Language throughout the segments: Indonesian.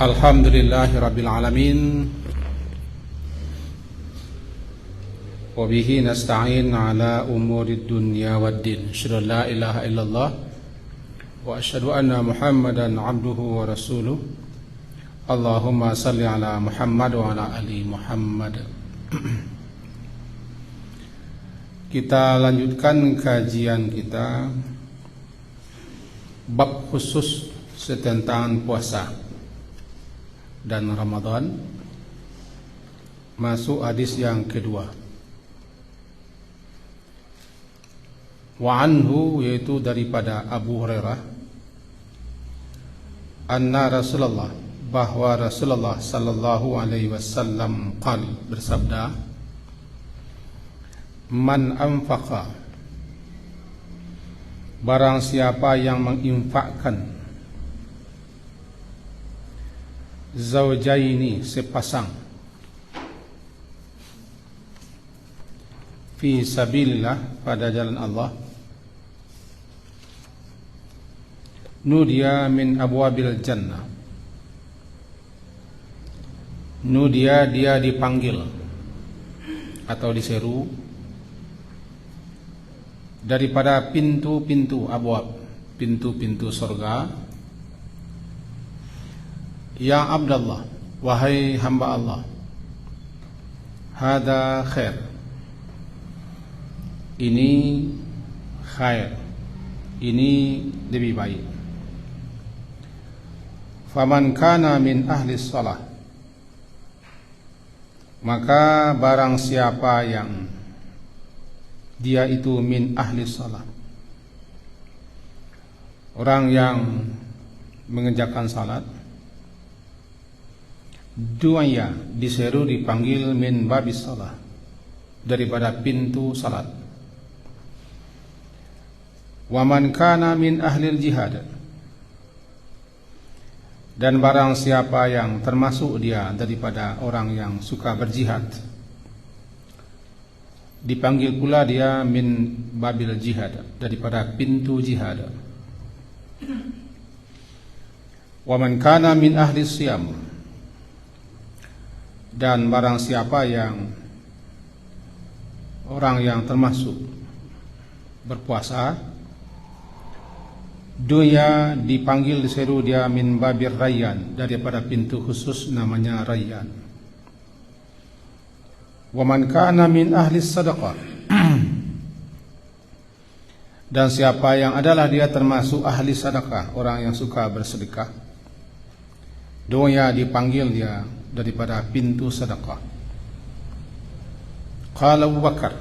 Alhamdulillahi Rabbil Alamin. Wabihi nasta'in ala umuri dunya waddin. Asyhadu an la ilaha illallah wa asyhadu anna Muhammadan abduhu wa rasuluh. Allahumma salli ala Muhammad wa ala ali Muhammad. Kita lanjutkan kajian kita bab khusus tentang puasa dan Ramadan, masuk hadis yang kedua. Wa anhu, yaitu daripada Abu Hurairah, anna Rasulullah, bahwa Rasulullah sallallahu alaihi wasallam qala, bersabda, man anfaqa, barang siapa yang menginfakkan, zaujaini, sepasang, fi sabilillah, pada jalan Allah, nudia min abwabil jannah, nudia, dia dipanggil atau diseru daripada pintu-pintu abwab, pintu-pintu surga. Ya Abdallah, wahai hamba Allah, hada khair, ini khair, ini lebih baik. Faman kana min ahli shalah, maka barang siapa yang dia itu min ahli shalah, orang yang mengerjakan salat, duaya, diseru, dipanggil, min babis salah, daripada pintu salat. Waman kana min ahlil jihad, dan barang siapa yang termasuk dia daripada orang yang suka berjihad, dipanggil pula dia min babil jihad, daripada pintu jihad. Waman kana min ahli siyam, dan barang siapa yang orang yang termasuk berpuasa, dia dipanggil, diseru dia min babir rayyan, daripada pintu khusus namanya rayyan. Wa man kana min ahli sadaqah, dan siapa yang adalah dia termasuk ahli sedekah, orang yang suka bersedekah, dia dipanggil dia daripada pintu sedekah. Qala Abu Bakar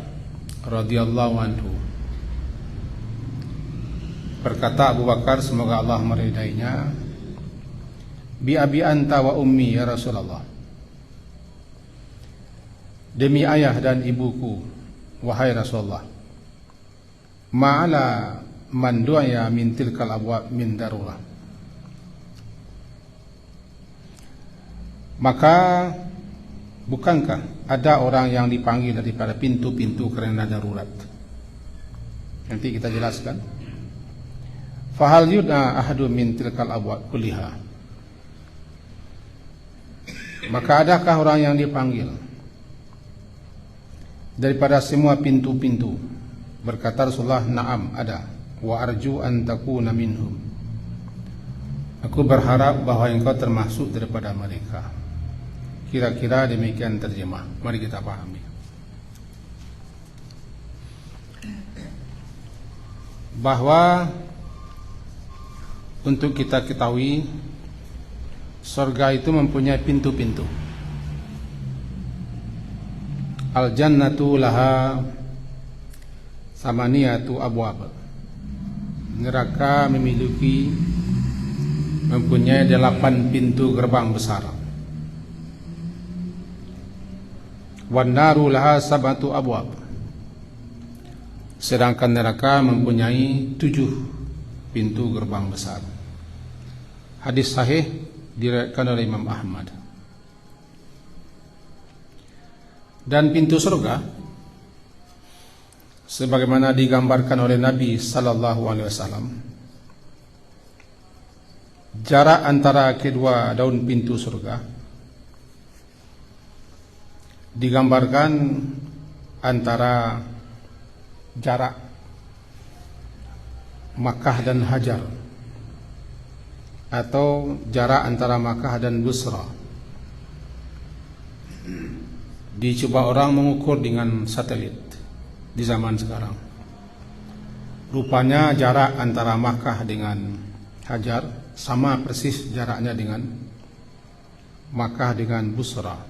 radhiyallahu anhu, berkata Abu Bakar, semoga Allah meridainya, bi abi anta wa ummi ya Rasulullah, demi ayah dan ibuku wahai Rasulullah, ma'ala man du'a min tilkal abwab min darurah, maka bukankah ada orang yang dipanggil daripada pintu-pintu kerana darurat? Nanti kita jelaskan. Fahal yud'a ahadu min tilkal abwab kulliha, maka adakah orang yang dipanggil daripada semua pintu-pintu? Berkata Rasulullah, na'am, ada. Wa arju an takuna minhum, aku berharap bahwa engkau termasuk daripada mereka. Kira-kira demikian terjemah. Mari kita pahami. Bahwa untuk kita ketahui, surga itu mempunyai pintu-pintu. Al-jannatu laha samaniyatu abwab, neraka mempunyai 8 pintu gerbang besar. Wan naru laha sab'atu abwab, sedangkan neraka mempunyai 7 pintu gerbang besar. Hadis sahih diriwayatkan oleh Imam Ahmad. Dan pintu surga sebagaimana digambarkan oleh Nabi sallallahu alaihi wasallam, jarak antara kedua daun pintu surga digambarkan antara jarak Makkah dan Hajar, atau jarak antara Makkah dan Busra. Dicoba orang mengukur dengan satelit di zaman sekarang. Rupanya jarak antara Makkah dengan Hajar sama persis jaraknya dengan Makkah dengan Busra.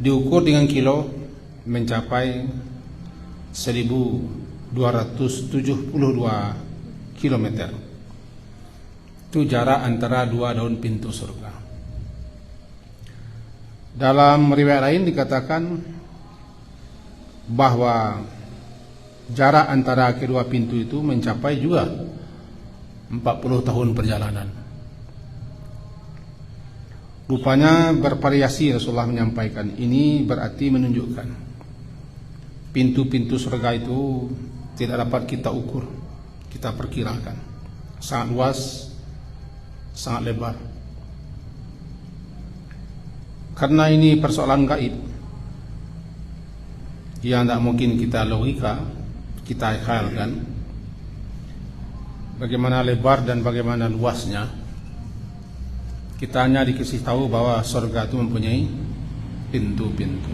Diukur dengan kilo mencapai 1272 kilometer. Itu jarak antara dua daun pintu surga. Dalam riwayat lain dikatakan bahwa jarak antara kedua pintu itu mencapai juga 40 tahun perjalanan. Rupanya bervariasi Rasulullah menyampaikan. Ini berarti menunjukkan pintu-pintu surga itu tidak dapat kita ukur, kita perkirakan. Sangat luas, sangat lebar. Karena ini persoalan gaib yang tidak mungkin kita logika, kita khayalan bagaimana lebar dan bagaimana luasnya. Kita hanya dikasih tahu bahwa surga itu mempunyai pintu-pintu.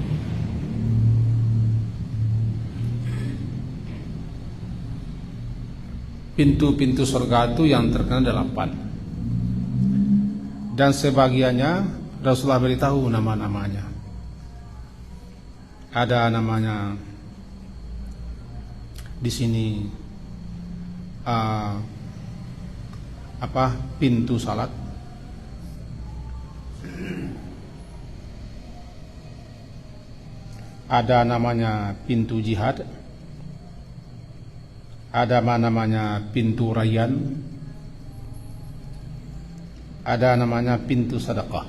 Pintu-pintu surga itu yang terkenal 8, dan sebagiannya Rasulullah beritahu nama-namanya. Ada namanya di sini pintu salat, ada namanya pintu jihad, ada namanya pintu rayyan, ada namanya pintu sedekah.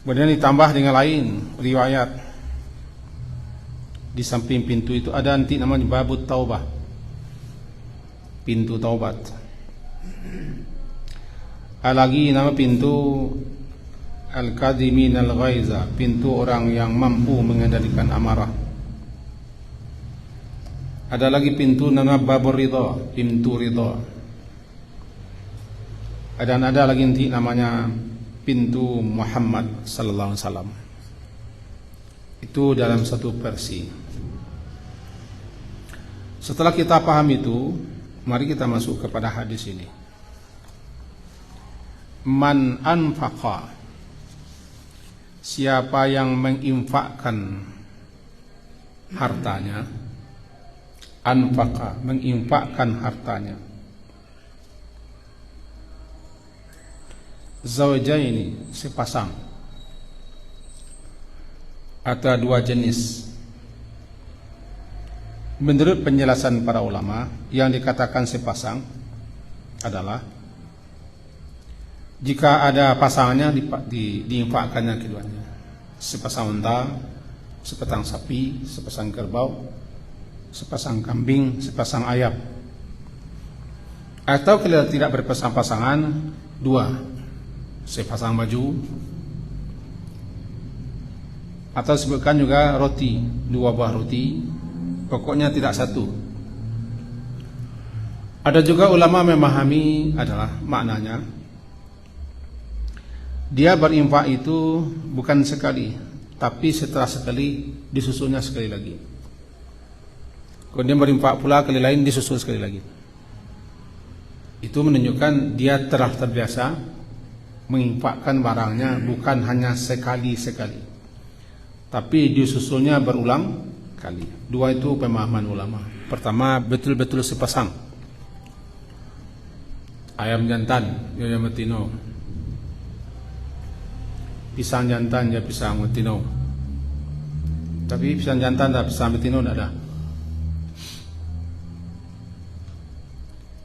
Kemudian ditambah dengan lain riwayat, di samping pintu itu ada nanti namanya babut taubah, pintu taubat. Ada lagi nama pintu al-kadhimin al-ghaiza, pintu orang yang mampu mengendalikan amarah. Ada lagi pintu nama babur ridha, pintu ridha. Dan ada lagi nanti namanya pintu Muhammad sallallahu alaihi wasallam. Itu dalam satu versi. Setelah kita paham itu, mari kita masuk kepada hadis ini. Man anfaqa, siapa yang menginfakkan hartanya, anfaqa, menginfakkan hartanya, zawjaini, sepasang, atau dua jenis. Menurut penjelasan para ulama, yang dikatakan sepasang adalah jika ada pasangannya diinfakkannya keduanya. Sepasang unta, sepasang sapi, sepasang kerbau, sepasang kambing, sepasang ayam. Atau kalau tidak berpasang-pasangan, dua, sepasang baju, atau sebutkan juga roti, dua buah roti, pokoknya tidak satu. Ada juga ulama memahami adalah maknanya dia berinfak itu bukan sekali, tapi setelah sekali disusulnya sekali lagi. Kemudian berinfak pula kali lain disusul sekali lagi. Itu menunjukkan dia telah terbiasa menginfakkan barangnya bukan hanya sekali-sekali, tapi disusulnya berulang kali. Dua itu pemahaman ulama. Pertama, betul-betul sepasang. Ayam jantan, ayam betina. Pisang jantan, ya pisang betina. Tapi pisang jantan dan pisang betina tidak ada.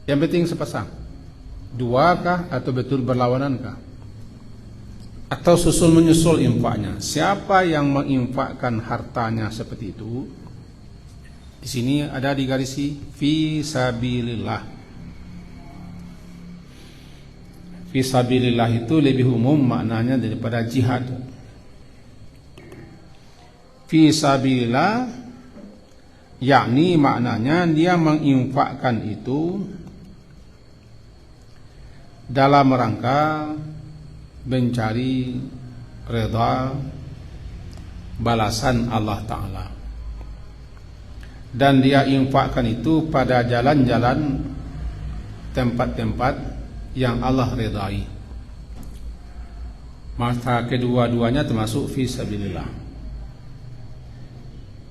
Yang penting sepasang. Dua kah atau betul berlawanan kah? Atau susul menyusul infaknya. Siapa yang menginfakkan hartanya seperti itu, Di sini ada digarisi fi sabilillah. Fi sabilillah itu lebih umum maknanya daripada jihad. Fi sabilillah yakni maknanya dia menginfakkan itu dalam rangka mencari redha balasan Allah Ta'ala, dan dia infakkan itu pada jalan-jalan tempat-tempat yang Allah redai. Maka kedua-duanya termasuk fi sabilillah.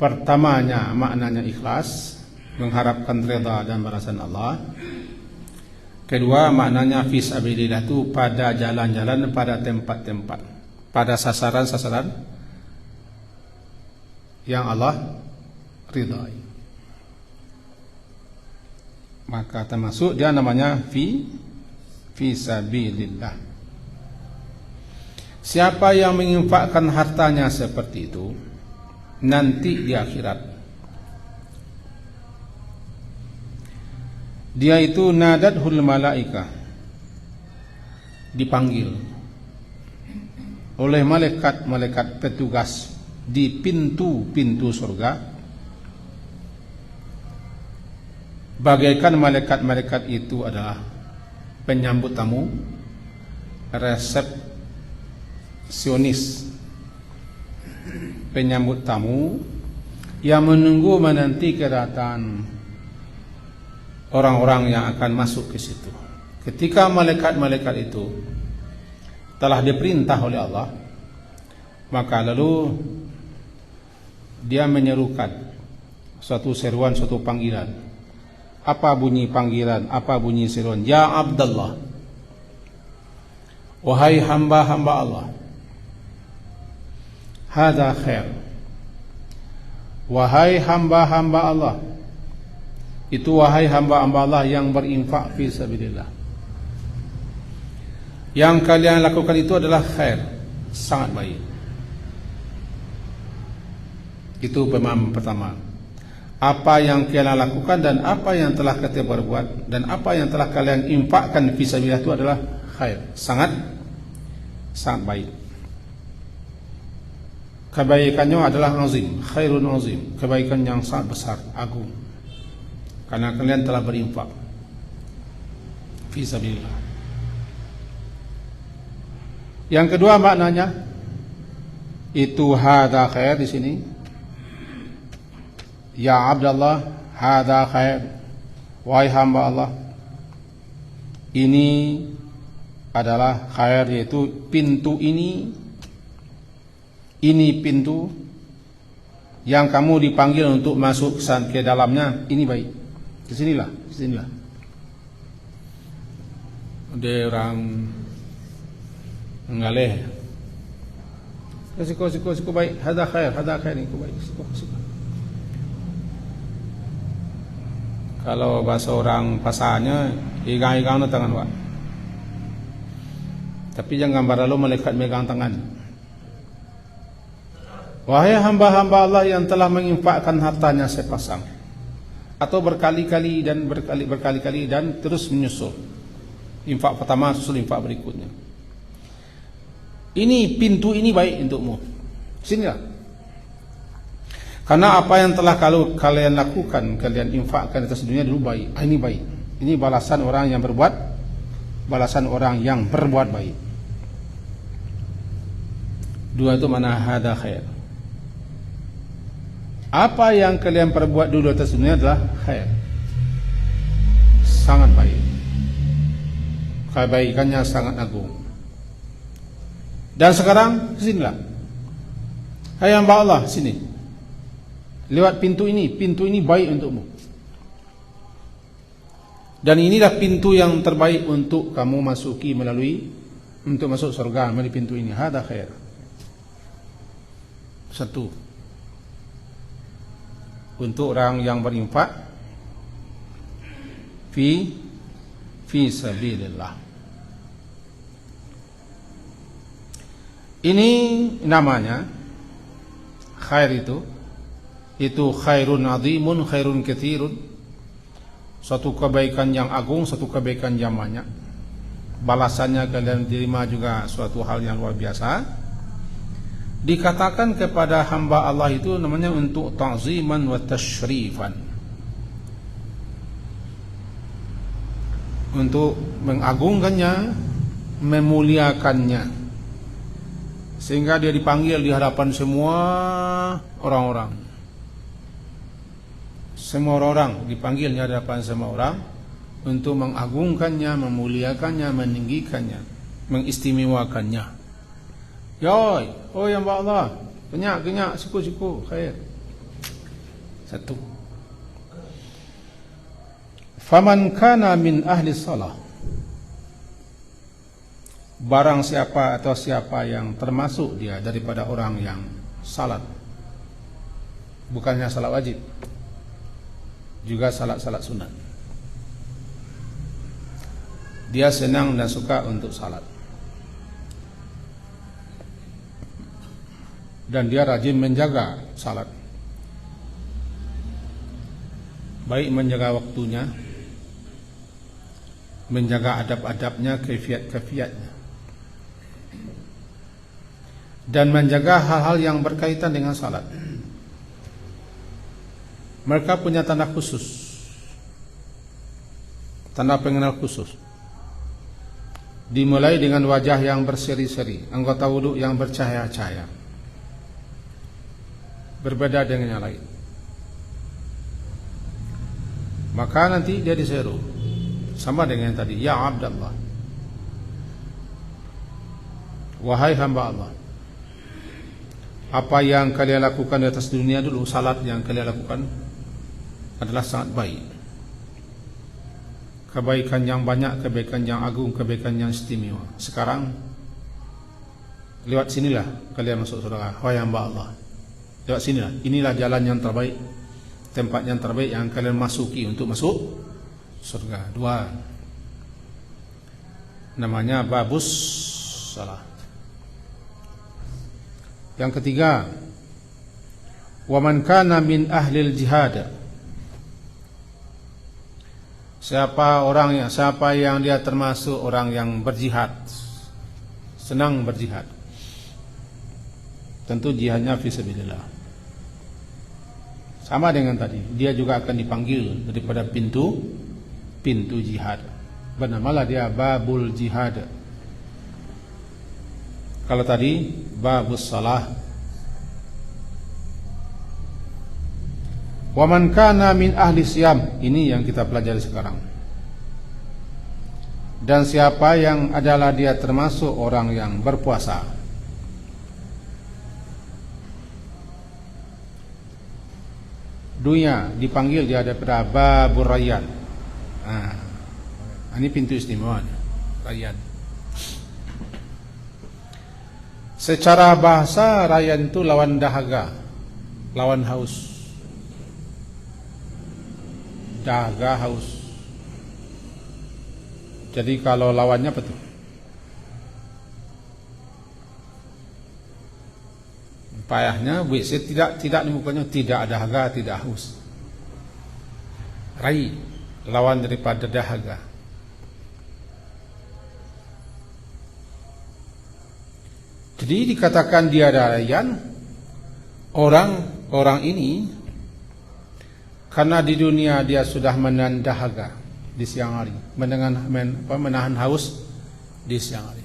Pertamanya maknanya ikhlas, mengharapkan redha dan balasan Allah. Kedua maknanya fi sabilillah itu pada jalan-jalan, pada tempat-tempat, pada sasaran-sasaran yang Allah ridai. Maka termasuk dia namanya fi sabilillah. Siapa yang menginfakkan hartanya seperti itu, nanti di akhirat dia itu nadathul malaikah, dipanggil oleh malaikat-malaikat petugas di pintu-pintu surga, bagaikan malaikat-malaikat itu adalah penyambut tamu, resepsionis, penyambut tamu yang menunggu menanti kedatangan orang-orang yang akan masuk ke situ. Ketika malaikat-malaikat itu telah diperintah oleh Allah, maka lalu dia menyerukan suatu seruan, suatu panggilan. Apa bunyi panggilan? Apa bunyi seruan? Ya Abdullah, wahai hamba-hamba Allah, hada khair, wahai hamba-hamba Allah, itu wahai hamba-hamba Allah yang berinfak fi sabilillah, yang kalian lakukan itu adalah khair, sangat baik. Itu pemahaman pertama. Apa yang kalian lakukan dan apa yang telah kalian berbuat dan apa yang telah kalian infakkan fi sabilillah itu adalah khair, sangat baik. Kebaikannya adalah azim, khairun azim, kebaikan yang sangat besar, agung, karena kalian telah berinfak fi sabilillah. Yang kedua maknanya itu hada khair di sini. Ya Abdullah, hada khair, wahai hamba Allah, ini adalah khair, yaitu pintu ini pintu yang kamu dipanggil untuk masuk ke dalamnya, ini baik. Kesinilah. Ada orang mengalih, siku baik, hada khair ini baik, siku. Kalau bahasa orang pasarnya, igang-igang na tangan, Pak. Tapi jangan gambar lalu malaikat megang tangan. Wahai hamba-hamba Allah yang telah menginfakkan hartanya sepasang atau berkali-kali dan terus menyusul. Infak pertama susul infak berikutnya. Ini pintu ini baik untukmu. Sinilah. Karena apa yang telah kalian lakukan, kalian infakkan atas dunia dulu baik. Ini baik. Ini balasan orang yang berbuat baik. Dua itu mana hada khair. Apa yang kalian perbuat dulu atas dunia adalah khair, sangat baik. Kebaikannya sangat agung. Dan sekarang kesinilah, hai hamba Allah, sini. Lewat pintu ini baik untukmu. Dan inilah pintu yang terbaik untuk kamu masuki untuk masuk surga melalui pintu ini. Hada khair. Satu, untuk orang yang berinfak fi sabilillah. Ini namanya khair itu khairun azimun, khairun katsirun, suatu kebaikan yang agung, suatu kebaikan yang banyak. Balasannya kalian terima juga suatu hal yang luar biasa. Dikatakan kepada hamba Allah itu namanya untuk ta'ziman wa tashrifan, untuk mengagungkannya, memuliakannya, sehingga dia dipanggil di hadapan semua orang-orang. Semua orang dipanggil di hadapan semua orang untuk mengagungkannya, memuliakannya, meninggikannya, mengistimewakannya. Yoi, oh yang Allah, kenyak, siku, khair. Satu. Faman kana min ahli salah, barang siapa atau siapa yang termasuk dia daripada orang yang salat, bukannya salat wajib, juga salat sunat. Dia senang dan suka untuk salat, dan dia rajin menjaga salat, baik menjaga waktunya, menjaga adab-adabnya, kaifiat-kaifiatnya, dan menjaga hal-hal yang berkaitan dengan salat. Mereka punya tanda khusus, tanda pengenal khusus. Dimulai dengan wajah yang berseri-seri, anggota wudhu yang bercahaya-cahaya, berbeda dengan yang lain. Maka nanti dia diseru sama dengan yang tadi, ya Abdallah, wahai hamba Allah, apa yang kalian lakukan di atas dunia dulu, salat yang kalian lakukan adalah sangat baik. Kebaikan yang banyak, kebaikan yang agung, kebaikan yang istimewa. Sekarang lewat sinilah kalian masuk surga, wahai hamba Allah. Lewat sinilah, inilah jalan yang terbaik, tempat yang terbaik yang kalian masuki untuk masuk surga. Dua, namanya babus salah. Yang ketiga, wa man kana min ahlil jihad, siapa yang dia termasuk orang yang berjihad, senang berjihad. Tentu jihadnya fisabilillah. Sama dengan tadi, dia juga akan dipanggil daripada pintu jihad. Bernamalah dia babul jihad. Kalau tadi babus salah. Wa man kana min ahli siyam, ini yang kita pelajari sekarang. Dan siapa yang adalah dia termasuk orang yang berpuasa. Dunia dipanggil dia daripada babur rayyan. Ini pintu istimewa, rayyan. Secara bahasa rayyan itu lawan dahaga, lawan haus. Dahaga, haus. Jadi kalau lawannya apa tuh? Payahnya WC tidak dimukanya, tidak dahaga, tidak haus. Rai, lawan daripada dahaga. Jadi dikatakan dia rayyan, orang ini karena di dunia dia sudah menahan dahaga di siang hari, menahan haus di siang hari.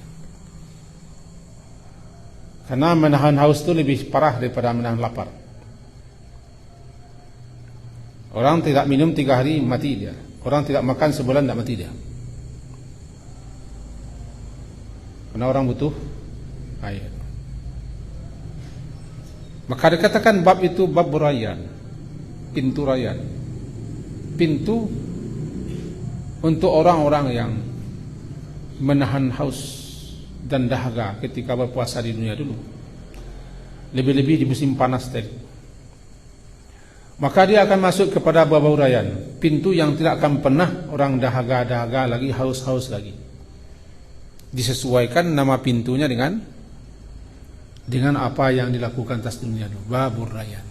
Karena menahan haus itu lebih parah daripada menahan lapar. Orang tidak minum 3 hari mati dia. Orang tidak makan sebulan tidak mati dia. Karena orang butuh air. Maka dikatakan bab itu bab rayyan, pintu rayyan, pintu untuk orang-orang yang menahan haus dan dahaga ketika berpuasa di dunia dulu, lebih-lebih di musim panas tadi. Maka dia akan masuk kepada bab rayyan, pintu yang tidak akan pernah orang dahaga lagi, haus lagi. Disesuaikan nama pintunya dengan apa yang dilakukan atas dunia dulu, babur rayyan.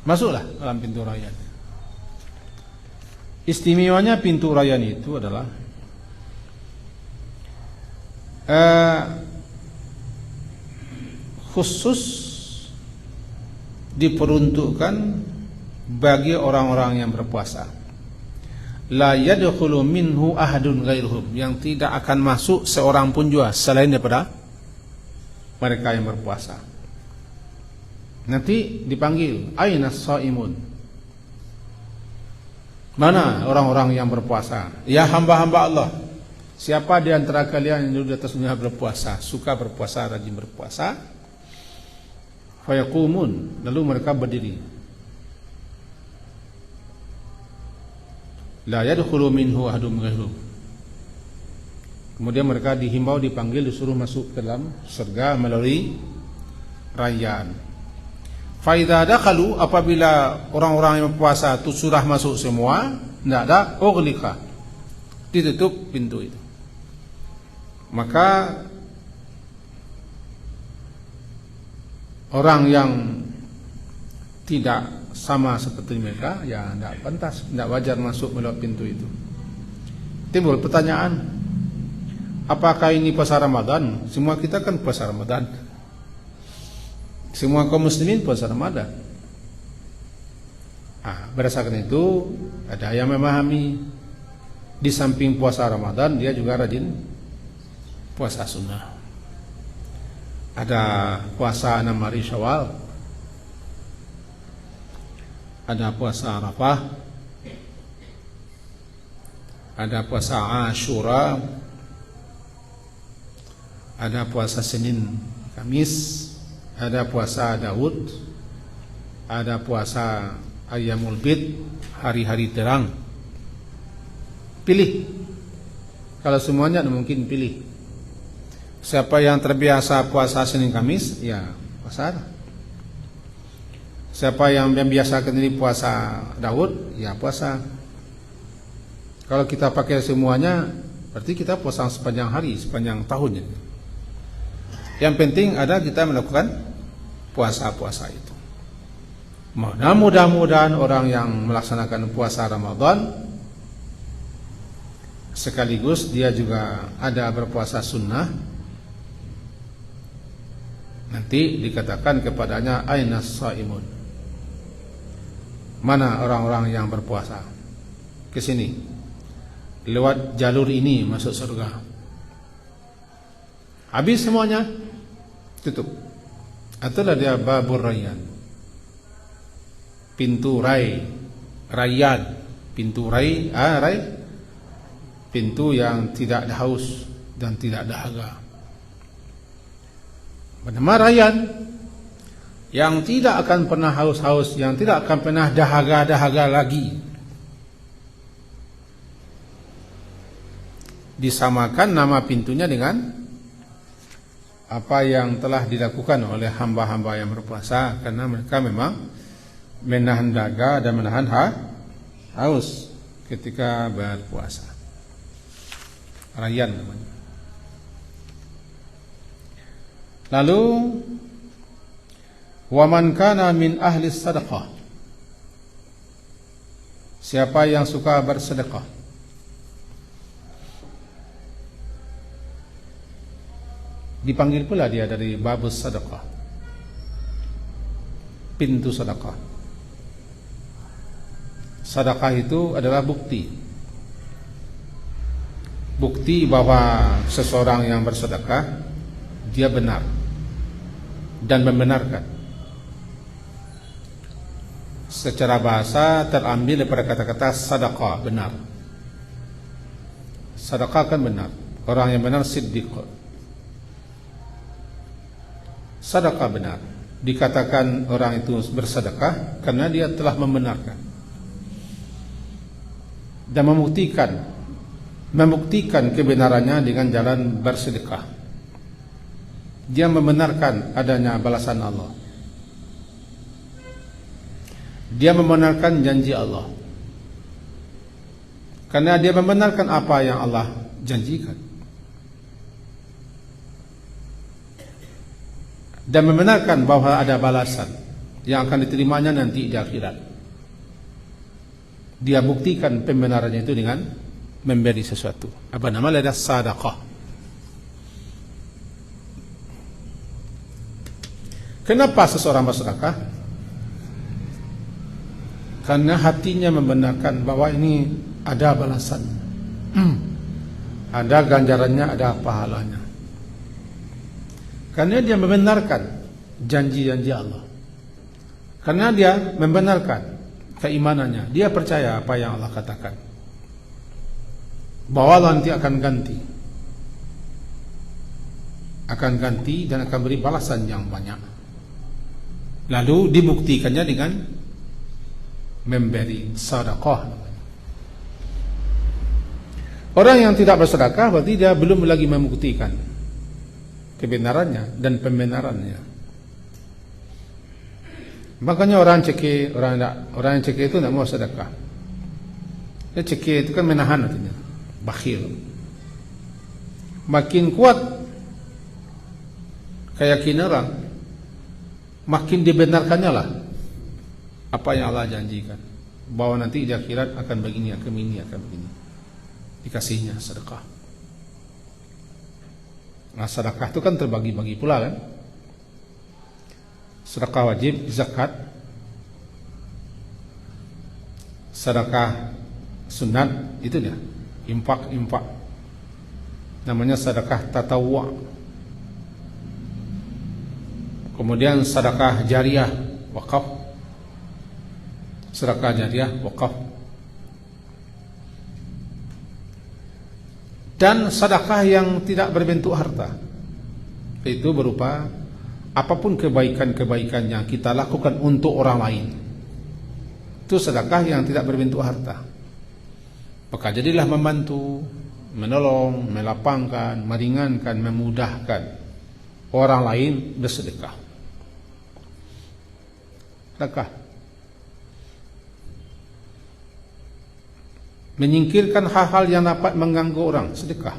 masuklah dalam pintu Rayyan. Istimewanya pintu Rayyan itu adalah khusus diperuntukkan bagi orang-orang yang berpuasa. La yadkhulu minhu ahadun ghairuhum, yang tidak akan masuk seorang pun juga selain daripada mereka yang berpuasa. Nanti dipanggil, aina shaimun, mana orang-orang yang berpuasa? Ya hamba-hamba Allah, siapa di antara kalian yang di atas dunia berpuasa, suka berpuasa, rajin berpuasa? Fayaqumun, lalu mereka berdiri. La yadkhulu minhu ahadun ghairuh. Kemudian mereka dihimbau, dipanggil, disuruh masuk ke dalam surga melalui Rayyan. Fa idza dakhalu, apabila orang-orang yang berpuasa itu sudah masuk semua, tidak ada ughliqa, ditutup pintu itu. Maka orang yang tidak sama seperti mereka, ya tidak pantas, tidak wajar masuk melalui pintu itu. Timbul pertanyaan, apakah ini puasa Ramadan? Semua kita kan puasa Ramadan, semua kaum muslimin puasa Ramadan. Berdasarkan itu, ada yang memahami di samping puasa Ramadan dia juga rajin puasa sunnah. Ada puasa 6 hari Syawal, ada puasa Arafah, ada puasa Asyura, ada puasa Senin Kamis, ada puasa Daud, ada puasa Ayyamul Bid, hari-hari terang. Pilih. Kalau semuanya mungkin pilih. Siapa yang terbiasa puasa Senin Kamis, ya puasa. Siapa yang biasa sendiri puasa Daud, ya puasa. Kalau kita pakai semuanya, berarti kita puasa sepanjang hari, sepanjang tahun. Yang penting ada kita melakukan puasa-puasa itu. Mudah-mudahan orang yang melaksanakan puasa Ramadan sekaligus dia juga ada berpuasa sunnah, nanti dikatakan kepadanya aina shaimun, mana orang-orang yang berpuasa, ke sini, lewat jalur ini masuk surga. Habis semuanya, tutup. Itulah dia babur Rayyan, pintu Rayyan, pintu ray, pintu yang tidak ada haus dan tidak dahaga. Bernama Rayyan, yang tidak akan pernah haus-haus, yang tidak akan pernah dahaga-dahaga lagi. Disamakan nama pintunya dengan apa yang telah dilakukan oleh hamba-hamba yang berpuasa, karena mereka memang menahan dahaga dan menahan haus ketika berpuasa. Rayyan namanya. Lalu wa man kana min ahli sadaqah, siapa yang suka bersedekah, dipanggil pula dia dari babus sedekah, pintu sedekah. Sedekah itu adalah bukti bahwa seseorang yang bersedekah dia benar dan membenarkan. Secara bahasa terambil daripada kata-kata sadaqah, benar. Sadaqah kan benar. Orang yang benar siddiq. Sadaqah benar. Dikatakan orang itu bersedekah karena dia telah membenarkan dan membuktikan kebenarannya dengan jalan bersedekah. Dia membenarkan adanya balasan Allah. Dia membenarkan janji Allah, karena dia membenarkan apa yang Allah janjikan, dan membenarkan bahwa ada balasan. yang akan diterimanya nanti di akhirat. Dia buktikan pembenarannya itu dengan memberi sesuatu. Apa namanya? Sedekah. Kenapa seseorang bersedekah? Karena hatinya membenarkan bahwa ini ada balasan, ada ganjarannya, ada pahalanya. Karena dia membenarkan janji-janji Allah. Karena dia membenarkan keimanannya. Dia percaya apa yang Allah katakan, bahwa Allah nanti akan ganti dan akan beri balasan yang banyak. Lalu dibuktikannya dengan memberi sedekah. Orang yang tidak bersedekah berarti dia belum lagi membuktikan kebenarannya dan pembenarannya. Makanya orang yang cekik itu tidak mau sedekah. Dia cekik itu kan menahan artinya, bakhil. Makin kuat keyakinan orang, makin dibenarkannya lah apa yang Allah janjikan, bahwa nanti di akhirat akan begini, akan begini. Dikasihnya sedekah. Nah, sedekah itu kan terbagi-bagi pula kan. Sedekah wajib, zakat. Sedekah sunat, itu dia, infak. Namanya sedekah tatawwu'. Kemudian sedekah jariah, wakaf. Sedekah jariah, wakaf. Dan sedekah yang tidak berbentuk harta, itu berupa apapun kebaikan-kebaikan yang kita lakukan untuk orang lain. Itu sedekah yang tidak berbentuk harta. Maka jadilah membantu, menolong, melapangkan, meringankan, memudahkan orang lain bersedekah. Sedekah menyingkirkan hal-hal yang dapat mengganggu orang, sedekah.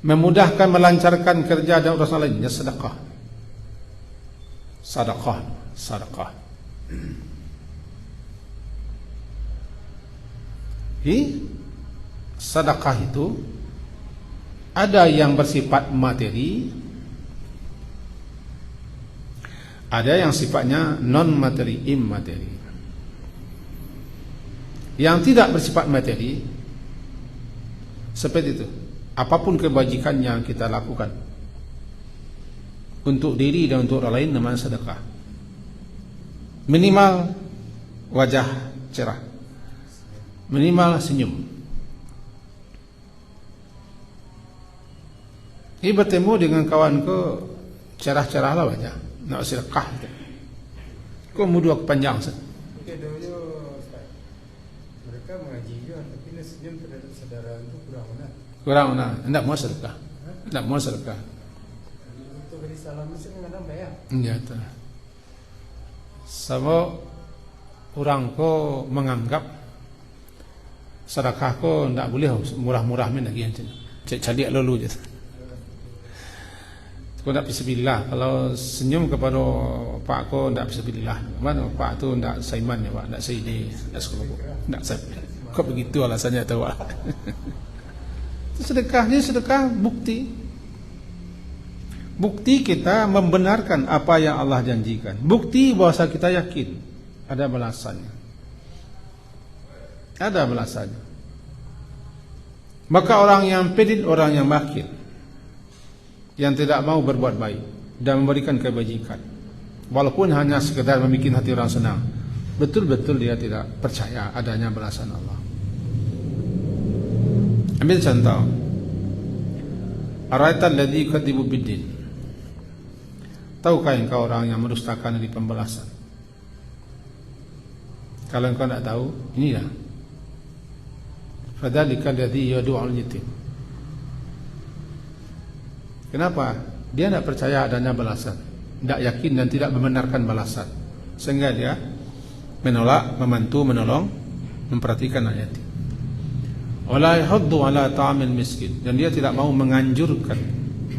Memudahkan, melancarkan kerja dan urusan lainnya, sedekah. Sedekah. Sedekah itu ada yang bersifat materi, ada yang sifatnya non-materi, immateri. Yang tidak bersifat materi seperti itu. Apapun kebajikan yang kita lakukan untuk diri dan untuk orang lain namanya sedekah. Minimal wajah cerah, minimal senyum. Ini bertemu dengan kawanku, cerah-cerahlah wajah, nak sedekah. Kau mudah kepanjang Ustaz. Mereka mengaji juga, tapi senyum terhadap saudara itu kurang mana? Tidak mau sedekah. Tidak mau sedekah. Untuk beri salam mesti mengenal bayar. Ya tu. Sama orang ko menganggap sedekah ko tidak boleh murah-murah main lagi macam. Cek calik lalu je. Kau tak bismillah. Kalau senyum kepada pak ko tak bismillah. Mana pak tu tak saiman ya pak, tak saide, tak sekolah, tak sab. Kau begitu alasannya tahu. Sedekah ni sedekah bukti kita membenarkan apa yang Allah janjikan, bukti bahwa kita yakin ada balasannya, Maka orang yang pedit, orang yang bakhil, yang tidak mau berbuat baik dan memberikan kebajikan, walaupun hanya sekedar membuat hati orang senang, betul-betul dia tidak percaya adanya balasan Allah. Ambil contoh, Ara'aita alladzi yukadzibu biddin. Tahukah engkau orang yang mendustakan hari pembalasan? Kalau engkau tidak tahu, inilah. Fadzalika alladzi yad'u'ul yatim. Kenapa? Dia tidak percaya adanya balasan, tidak yakin dan tidak membenarkan balasan, sehingga dia menolak, membantu, menolong, memperhatikan anak yatim. Wala yahuddu ala ta'amil miskin, dan dia tidak mau menganjurkan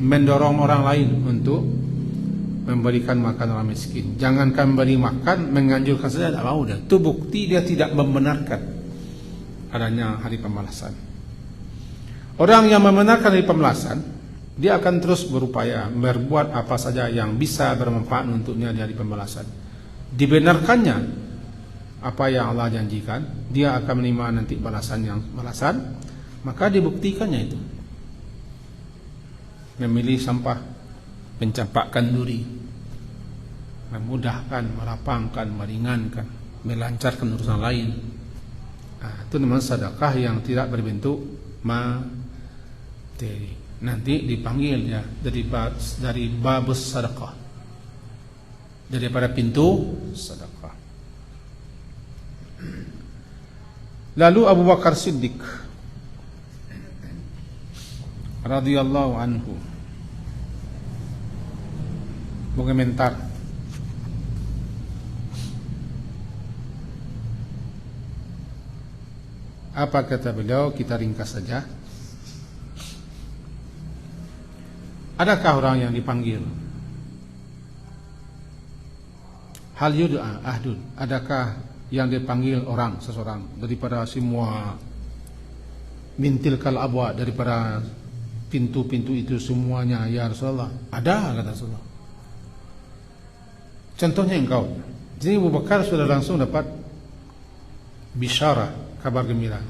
mendorong orang lain untuk memberikan makan orang miskin. Jangankan beri makan, menganjurkan saja tidak mau dah. Itu bukti dia tidak membenarkan adanya hari pembalasan. Orang yang membenarkan hari pembalasan, dia akan terus berupaya berbuat apa saja yang bisa bermanfaat untuknya di hari pembalasan. Dibenarkannya apa yang Allah janjikan, dia akan menerima nanti balasan, maka dibuktikannya itu. Memilih sampah, mencampakkan duri, memudahkan, melapangkan, meringankan, melancarkan urusan lain. Itu namanya sedekah yang tidak berbentuk materi. Nanti dipanggil ya dari babus sedekah, daripada pintu sedekah. Lalu Abu Bakar Siddiq radhiyallahu anhu berkomentar, apa kata beliau? Kita ringkas saja. Adakah orang yang dipanggil hal yud'a ahdun, adakah yang dipanggil seseorang daripada semua mintilkal abwa, daripada pintu-pintu itu semuanya, ya Rasulullah? Ada, kata Rasulullah. Contohnya engkau. Jadi Abu Bakar sudah langsung dapat bisyarah, kabar gembira.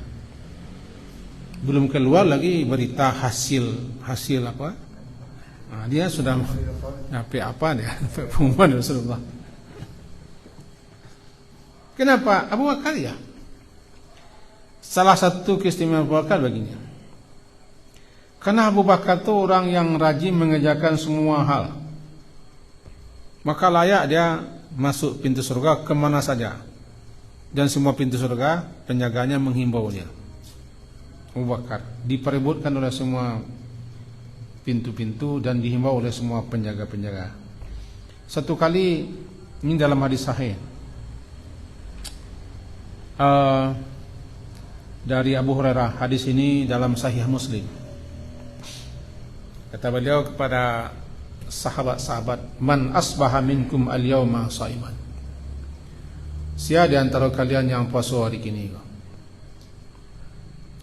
Belum keluar lagi berita hasil apa? Dia sudah apa dia? Pengumuman Rasulullah. Kenapa? Abu Bakar ya. Salah satu keistimewaan Abu Bakar begini. Karena Abu Bakar itu orang yang rajin mengerjakan semua hal. Maka layak dia masuk pintu surga kemana saja. Dan semua pintu surga penjaganya menghimbau dia. Abu Bakar diperebutkan oleh semua pintu-pintu dan dihimbau oleh semua penjaga-penjaga. Satu kali, ini dalam hadis sahih dari Abu Hurairah, hadis ini dalam Sahih Muslim. Kata beliau kepada sahabat-sahabat, man asbaha minkum al-yawma shaiman. Siapa di antara kalian yang puasa hari ini?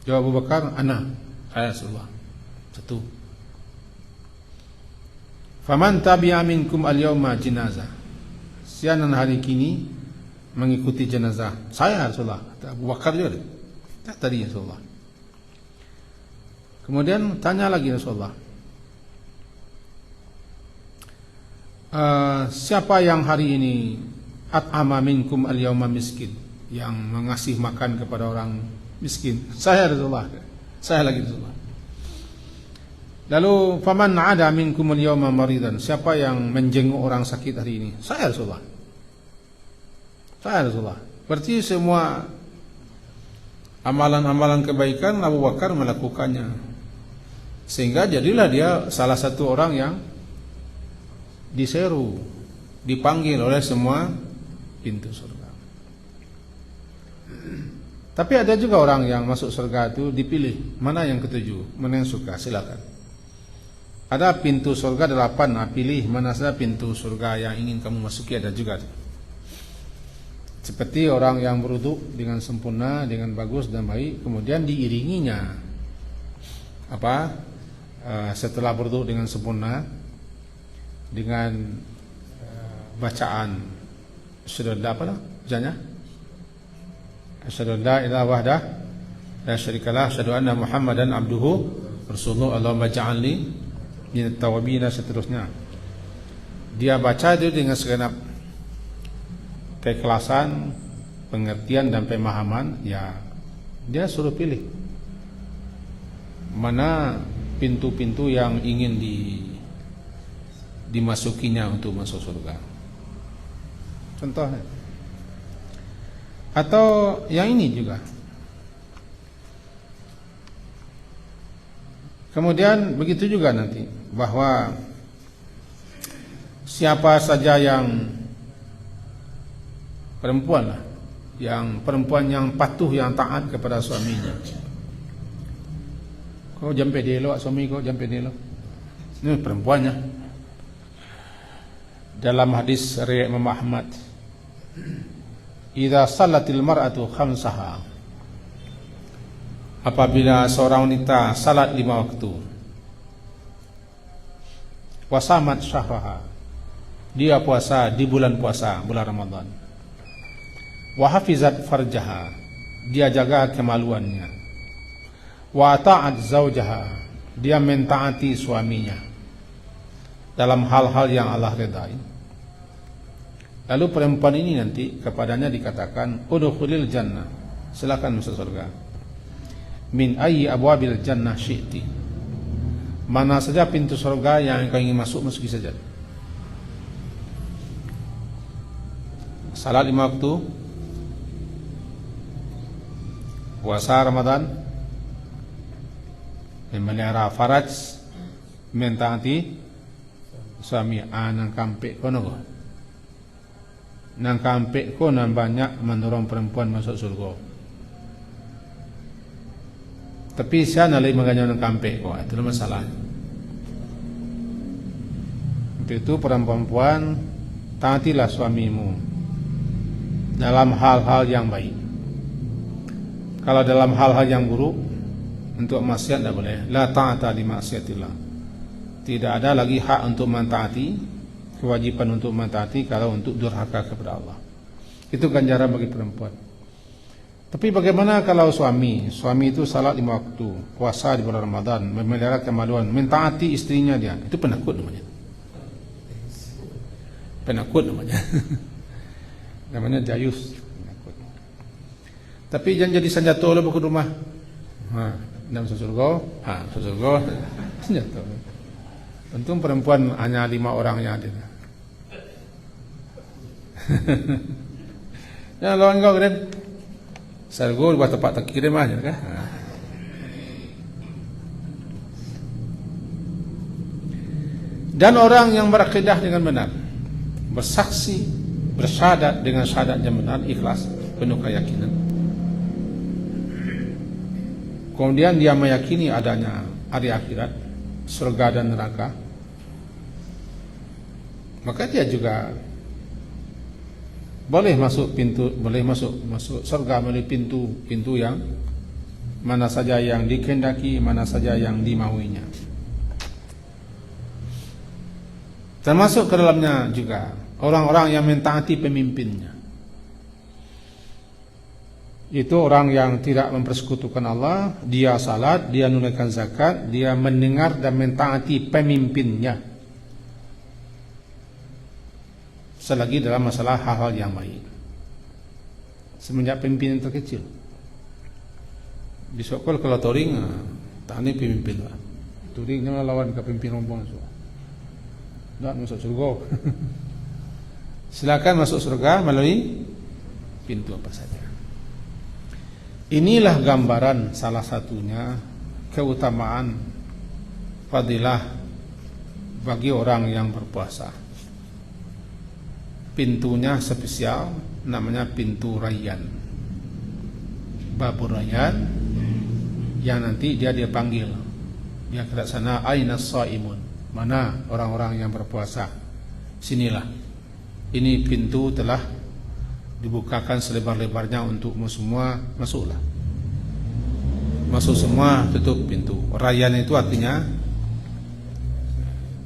Jawab Abu Bakar, ana, saya Rasulullah. Satu. Faman tabi'a minkum al-yawma jenazah. Siapa hari ini mengikuti jenazah? Saya Rasulullah. Abu Bakar juga. Tadi Rasulullah. Kemudian tanya lagi Rasulullah, siapa yang hari ini at'ama minkum al-yawma miskin, yang mengasih makan kepada orang miskin? Saya Rasulullah. Saya lagi Rasulullah. Lalu faman ada minkum al-yawma maridan, siapa yang menjenguk orang sakit hari ini? Saya Rasulullah. Saya Rasulullah. Berarti semua amalan-amalan kebaikan Abu Bakar melakukannya, sehingga jadilah dia salah satu orang yang diseru, dipanggil oleh semua pintu surga. Tapi ada juga orang yang masuk surga itu dipilih, mana yang ketujuh, mana yang suka, silakan. Ada pintu surga 8, pilih mana saja pintu surga yang ingin kamu masuki, ada juga. Seperti orang yang berwudu dengan sempurna, dengan bagus dan baik, kemudian diiringinya setelah berwudu dengan sempurna dengan bacaan asyhadu an la ilaha wahdah la syarikalah, asyhadu anna Muhammadan abduhu rasulullah, Allahumma ja'alni minat tawabin, seterusnya. Dia baca itu dengan segenap keikhlasan, pengertian dan pemahaman, ya dia suruh pilih mana pintu-pintu yang ingin dimasukinya untuk masuk surga. Contohnya. Atau yang ini juga. Kemudian begitu juga nanti, bahwa siapa saja yang perempuan yang patuh, yang taat kepada suaminya. Kau jampe delok suami kau, jampe delok. Ini perempuannya. Dalam hadis riwayat Imam Ahmad, idza salatil mar'atu khamsaha, apabila seorang wanita salat 5 waktu, wasamat syahraha, dia puasa di bulan puasa, bulan Ramadan, wa hafizat farjaha, dia jaga kemaluannya, wa ta'at zaujaha, dia mentaati suaminya dalam hal-hal yang Allah redai. Lalu perempuan ini nanti kepadanya dikatakan, udkhulil jannah, silakan masuk surga. Min ayyi abwabil jannah syi'ti, mana saja pintu surga yang engkau ingin masuk, masuki saja. Salat 5 waktu, puasa Ramadan, memelihara faraj, mentaati suami. Nang kampek kono go, nang kampek kono banyak mendorong perempuan masuk surga. Tapi saya nalai menganyo nang kampek kok, itu masalah. Untuk itu perempuan, taatilah suamimu dalam hal-hal yang baik. Kalau dalam hal-hal yang buruk, untuk maksiat tidak boleh. La ta'ata li maksiatillah. Tidak ada lagi hak untuk mentaati, kewajiban untuk mentaati kalau untuk durhaka kepada Allah. Itu ganjaran bagi perempuan. Tapi bagaimana kalau suami itu salat 5 waktu, puasa di bulan Ramadan, memelihara kemaluan, mentaati istrinya dia, itu penakut namanya. Penakut namanya. Namanya jayus. Penakut. Tapi jangan jadi senjata lo ke rumah. Dalam surga, surga, senjata. Untung perempuan hanya 5 orang yang ada. Ya, lawan kau keren. Sargo buat tempat tak kirim aja kan. Dan orang yang berakidah dengan benar, bersaksi, bersyahadat dengan syahadat yang benar, ikhlas, penuh keyakinan. Kemudian dia meyakini adanya hari akhirat, surga dan neraka, maka dia juga boleh masuk surga melalui pintu yang mana saja yang dikehendaki, mana saja yang dimauinya. Termasuk ke dalamnya juga orang-orang yang mentaati pemimpinnya. Itu orang yang tidak mempersekutukan Allah, dia salat, dia menunaikan zakat, dia mendengar dan mentaati pemimpinnya selagi dalam masalah hal-hal yang baik. Semenjak pemimpin yang terkecil, besok kalau touring, tani pemimpin lah. Touring jangan lawan ke pemimpin rombongan. Tak masuk surga. Silakan masuk surga melalui pintu apa saja. Inilah gambaran salah satunya keutamaan fadilah bagi orang yang berpuasa. Pintunya spesial, namanya pintu Rayyan, Babur Rayyan, yang nanti dia panggil, dia ke sana, aina shaimun, mana orang-orang yang berpuasa, sinilah. Ini pintu telah dibukakan selebar-lebarnya untuk semua, masuklah. Masuk semua, tutup pintu. Rayyan itu artinya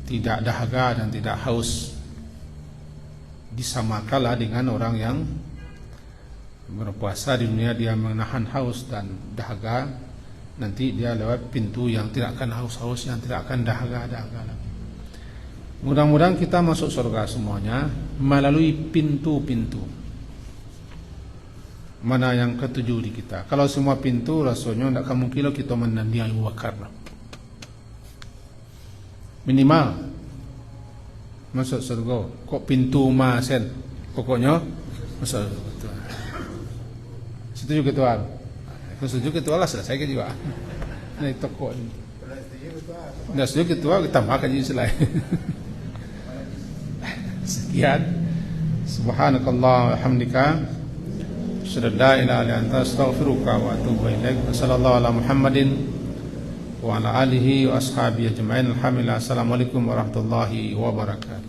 tidak dahaga dan tidak haus. Disamakanlah dengan orang yang berpuasa di dunia, dia menahan haus dan dahaga, nanti dia lewat pintu yang tidak akan haus-haus, yang tidak akan dahaga-dahaga. Mudah-mudahan kita masuk surga semuanya melalui pintu-pintu. Mana yang ketujuh di kita. Kalau semua pintu, rasanya tidak akan mungkin kita menandi Abu Bakar. Minimal masuk surga. Kok pintu masen? Pokoknya masuk surga. Setuju ketua? Setuju ketua lah, selesai ke juga. Nah itu kok. Tidak setuju ketua, kita makan jadi selain. Sekian. Subhanakallah walhamdulillah. Asyhadu an la ilaha illa anta astaghfiruka wa atubu ilaik. Sallallahu ala Muhammadin wa ala alihi wa ashabihi ajma'in. Alhamdulillah. Assalamualaikum warahmatullahi wabarakatuh.